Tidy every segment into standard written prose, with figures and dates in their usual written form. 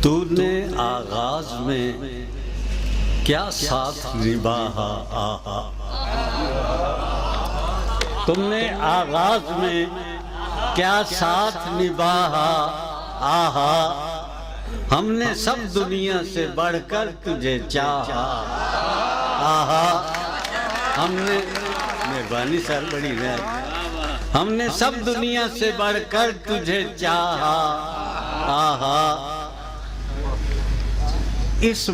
تو نے آغاز میں کیا ساتھ نبھایا آہا، تم نے آغاز میں کیا ساتھ نبھایا آہا، ہم نے سب دنیا سے بڑھ کر تجھے چاہا آہا، ہم نے مہربانی سر بڑی ہے، ہم نے سب دنیا سے بڑھ کر تجھے چاہا آہا، اس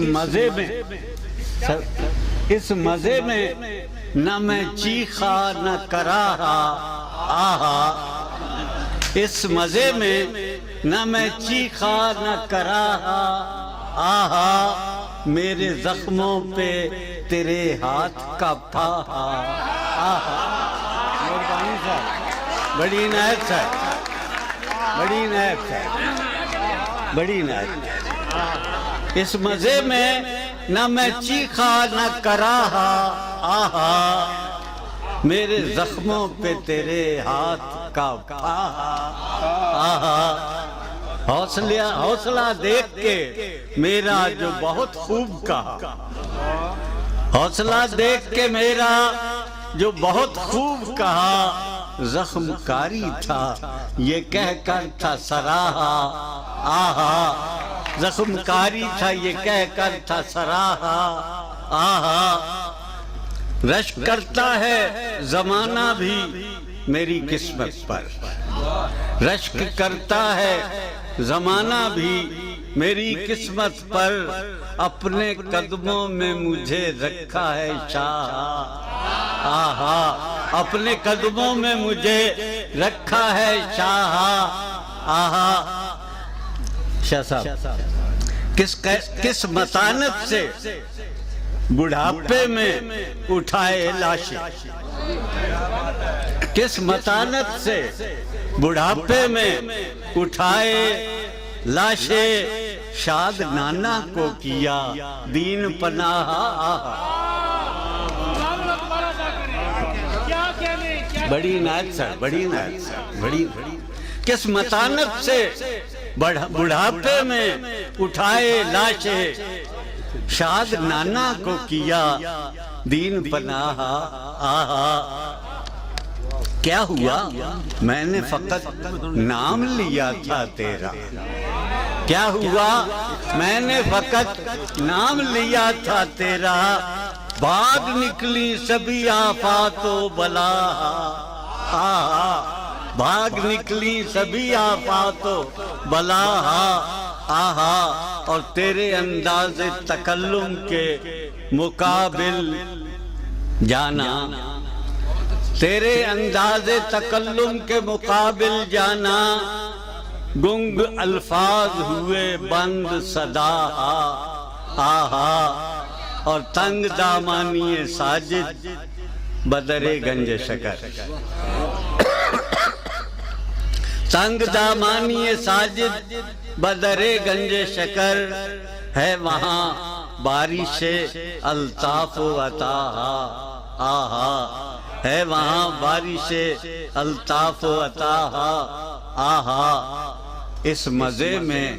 مزے میں نہ میں چیخا نہ کراہا آہا، اس مزے میں نہ میں چیخا نہ کراہا آہا، میرے زخموں پہ تیرے ہاتھ کا پھاہا آہا۔ مہربانی صاحب، بڑی عنایت صاحب، بڑی عنایت صاحب، بڑی عنایت۔ اس مزے میں نہ میں چیخا نہ کراہا آہا، میرے زخموں پہ تیرے ہاتھ کا پھاہا آہا، حوصلہ دیکھ کے میرا جو بہت خوب کہا، حوصلہ دیکھ کے میرا جو بہت خوب کہا، زخم کاری تھا یہ کہہ کر تھا سراہا آہا، زخم کاری تھا یہ کہہ کر تھا سراہا آہا، رشک کرتا ہے زمانہ بھی میری قسمت پر، رشک کرتا ہے زمانہ بھی میری قسمت پر، اپنے قدموں میں مجھے رکھا ہے شاہ آہا، اپنے قدموں میں مجھے رکھا ہے شاہ آہا۔ شاہ صاحب، کس متانت سے بڑھاپے میں اٹھائے لاشیں، کس متانت سے بڑھاپے میں اٹھائے لاشیں، شاد نانا کو کیا دین پناہ آہا۔ بڑی عنایت سر، بڑی عنایت سر، بڑی کس متانت سے بڑھاپے میں اٹھائے لاشیں، شاد نانا کو کیا دین پناہ آہا، کیا ہوا میں نے فقط نام لیا تھا تیرا، کیا ہوا میں نے فقط نام لیا تھا تیرا، بھاگ نکلی سبھی آفات و بلا آہا، بھاگ نکلی سبھی آفات و بلا آہا، اور تیرے انداز تکلم کے مقابل جانا، تیرے انداز تکلم کے مقابل جانا، گنگ الفاظ ہوئے بند صدا آہا، اور تنگ دامانی ساجد بدر گنج شکر، تنگ دامانی ساجد بدر گنج شکر، ہے وہاں بارش الطاف و عطا آہا، ہے وہاں بارش الطاف و عطا آہا، اس مزے میں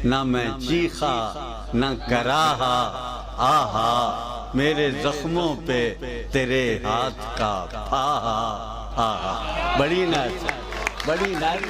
نہ میں چیخا نہ کراہا آہا، میرے زخموں پہ تیرے ہاتھ کا پھاہا آہا۔ بڑی نعت، بڑی نعت۔